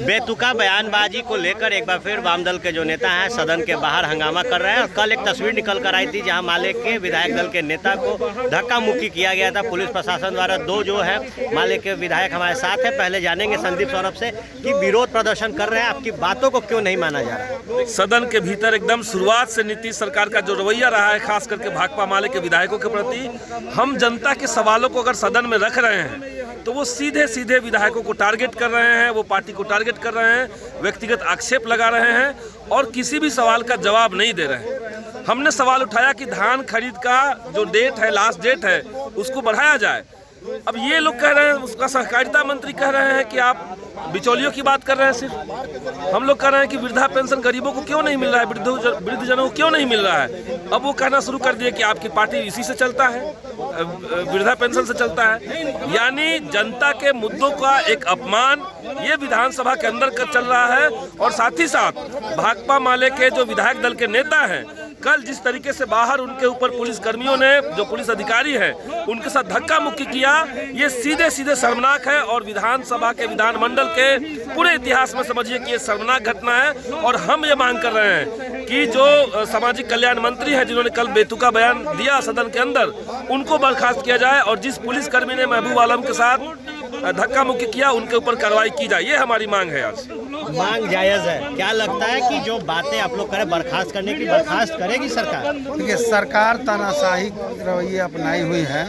बेतुका बयानबाजी को लेकर एक बार फिर वामदल के जो नेता हैं सदन के बाहर हंगामा कर रहे हैं। और कल एक तस्वीर निकल कर आई थी जहां माले के विधायक दल के नेता को धक्का मुक्की किया गया था पुलिस प्रशासन द्वारा। दो जो है माले के विधायक हमारे साथ हैं, पहले जानेंगे संदीप सौरभ से कि विरोध प्रदर्शन कर रहे हैं, आपकी बातों को क्यों नहीं माना जा रहा? सदन के भीतर एकदम शुरुआत से नीतीश सरकार का जो रवैया रहा है, खास करके भाकपा माले के विधायकों के प्रति, हम जनता के सवालों को अगर सदन में रख रहे हैं तो वो सीधे सीधे विधायकों को टारगेट कर रहे हैं, वो पार्टी को टारगेट कर रहे हैं, व्यक्तिगत आक्षेप लगा रहे हैं और किसी भी सवाल का जवाब नहीं दे रहे हैं। हमने सवाल उठाया कि धान खरीद का जो डेट है, लास्ट डेट है, उसको बढ़ाया जाए। अब ये लोग कह रहे हैं, उसका सहकारिता मंत्री कह रहे हैं कि आप बिचौलियों की बात कर रहे हैं। सिर्फ हम लोग कह रहे हैं कि वृद्धा पेंशन गरीबों को क्यों नहीं मिल रहा है, वृद्धजनों को क्यों नहीं मिल रहा है। अब वो कहना शुरू कर दिए कि आपकी पार्टी इसी से चलता है, वृद्धा पेंशन से चलता है। यानी जनता के मुद्दों का एक अपमान ये विधानसभा के अंदर चल रहा है। और साथ ही साथ भाकपा माले के जो विधायक दल के नेता हैं, कल जिस तरीके से बाहर उनके ऊपर पुलिस कर्मियों ने, जो पुलिस अधिकारी हैं, उनके साथ धक्का मुक्की किया, ये सीधे सीधे शर्मनाक है। और विधानसभा के विधानमंडल के पूरे इतिहास में समझिए कि ये शर्मनाक घटना है। और हम ये मांग कर रहे हैं कि जो सामाजिक कल्याण मंत्री हैं, जिन्होंने कल बेतुका बयान दिया सदन के अंदर, उनको बर्खास्त किया जाए। और जिस पुलिसकर्मी ने महबूब आलम के साथ धक्का मुक्की किया, उनके ऊपर कार्रवाई की जाए। ये हमारी मांग है। आज मांग जायज है। क्या लगता है कि जो बातें आप लोग करें बर्खास्त करने की, बर्खास्त करेगी सरकार? देखिए, सरकार तानाशाही रवैया अपनाई हुई है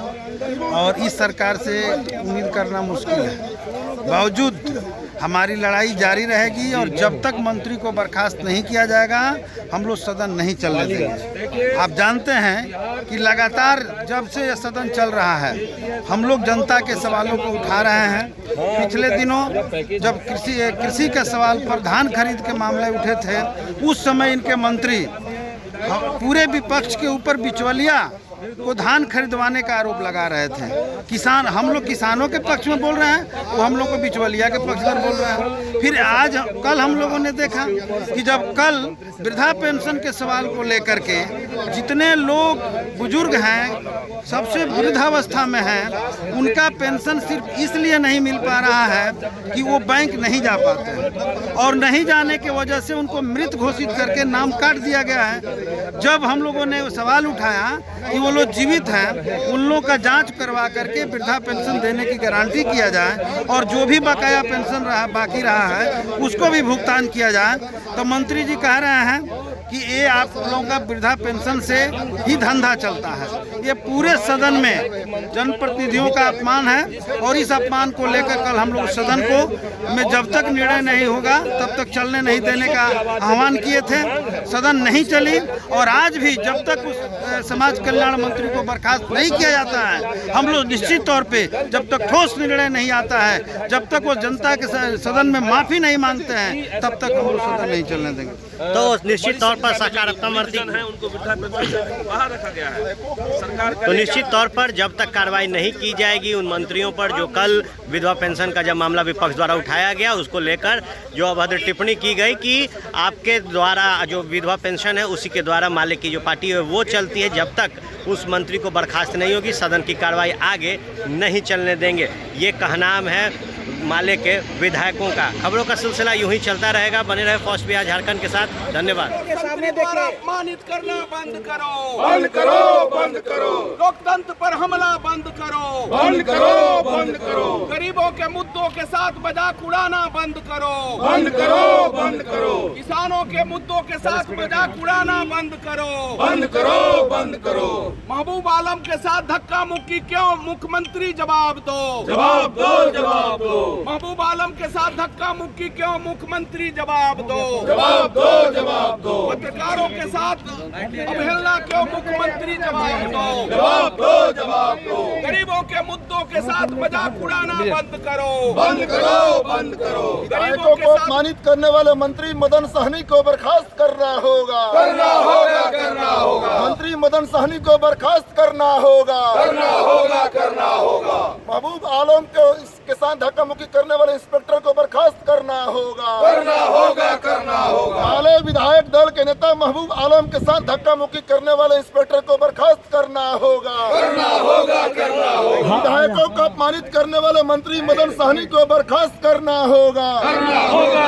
और इस सरकार से उम्मीद करना मुश्किल है। बावजूद हमारी लड़ाई जारी रहेगी और जब तक मंत्री को बर्खास्त नहीं किया जाएगा हम लोग सदन नहीं चलने देंगे। आप जानते हैं कि लगातार जब से यह सदन चल रहा है हम लोग जनता के सवालों को उठा रहे हैं। पिछले दिनों जब कृषि के सवाल पर धान खरीद के मामले उठे थे, उस समय इनके मंत्री पूरे विपक्ष के ऊपर बिचौलिया को धान खरीदवाने का आरोप लगा रहे थे। किसान, हम लोग किसानों के पक्ष में बोल रहे हैं, वो हम लोग को बिचौलिया के पक्ष में बोल रहे हैं। फिर आज कल हम लोगों ने देखा कि जब कल वृद्धा पेंशन के सवाल को लेकर के जितने लोग बुजुर्ग हैं, सबसे वृद्धावस्था में हैं, उनका पेंशन सिर्फ इसलिए नहीं मिल पा रहा है कि वो बैंक नहीं जा पाते हैं और नहीं जाने की वजह से उनको मृत घोषित करके नाम काट दिया गया है। जब हम लोगों ने सवाल उठाया कि वो लोग जीवित हैं, उन लोगों का जांच करवा करके वृद्धा पेंशन देने की गारंटी किया जाए और जो भी बकाया पेंशन बाकी रहा है उसको भी भुगतान किया जाए, तो मंत्री जी कह रहे हैं कि ये आप लोगों का वृद्धा पेंशन से ही धंधा चलता है। ये पूरे सदन में जनप्रतिनिधियों का अपमान है और इस अपमान को लेकर कल हम लोग सदन को में जब तक निर्णय नहीं होगा तब तक चलने नहीं देने का आह्वान किए थे। सदन नहीं चली और आज भी जब तक उस समाज कल्याण मंत्री को बर्खास्त नहीं किया जाता है, हम लोग निश्चित तौर पे जब तक ठोस निर्णय नहीं आता है, जब तक वो जनता के सदन में माफ़ी नहीं मांगते हैं, तब तक हम लोग सदन नहीं चलने देंगे। तो निश्चित तौर पर सकारात्मक मंत्री है, उनको वृद्धा पेंशन से बाहर रखा गया है सरकार। तो निश्चित तौर पर जब तक कार्रवाई नहीं की जाएगी उन मंत्रियों पर जो कल विधवा पेंशन का जब मामला विपक्ष द्वारा उठाया गया, उसको लेकर जो अभद्र टिप्पणी की गई कि आपके द्वारा जो विधवा पेंशन है उसी के द्वारा मालिक की जो पार्टी है वो चलती है, जब तक उस मंत्री को बर्खास्त नहीं होगी सदन की कार्रवाई आगे नहीं चलने देंगे। ये कहनाम है माले के विधायकों का। खबरों का सिलसिला यूं ही चलता रहेगा। बने रहे फर्स्ट बिहार झारखंड के साथ। धन्यवाद। अपमानित करना बंद करो, बंद करो, बंद करो। लोकतंत्र पर हमला बंद करो, बंद करो, बंद करो। गरीबों के मुद्दों के साथ मजाक उड़ाना बंद करो, बंद करो, बंद करो। किसानों के मुद्दों के साथ मजाक उड़ाना बंद करो, बंद करो, बंद करो। महबूब आलम के साथ धक्का मुक्की क्यों? मुख्यमंत्री जवाब दो, जवाब दो, जवाब दो। महबूब आलम के साथ धक्का मुक्की क्यों? मुख्यमंत्री जवाब दो, जवाब दो, जवाब दो। पत्रकारों के साथ अवहेलना क्यों? मुख्यमंत्री जवाब दो, जवाब दो, जवाब दो। गरीबों के मुद्दों के साथ मजाक उड़ाना बंद करो, बंद करो, बंद करो। गरीबों को अपमानित करने वाले मंत्री मदन सहनी को बर्खास्त करना होगा, करना होगा, करना होगा। मंत्री मदन सहनी को बर्खास्त करना होगा, करना होगा, करना होगा। महबूब आलम के साथ धक्का मुक्की करने वाले इंस्पेक्टर को बर्खास्त करना होगा, करना होगा, करना होगा। माले विधायक दल के नेता महबूब आलम के साथ धक्का मुक्की करने वाले इंस्पेक्टर को बर्खास्त करना होगा, करना होगा, करना होगा। विधायकों को अपमानित करने वाले मंत्री मदन सहनी को बर्खास्त करना होगा, करना होगा,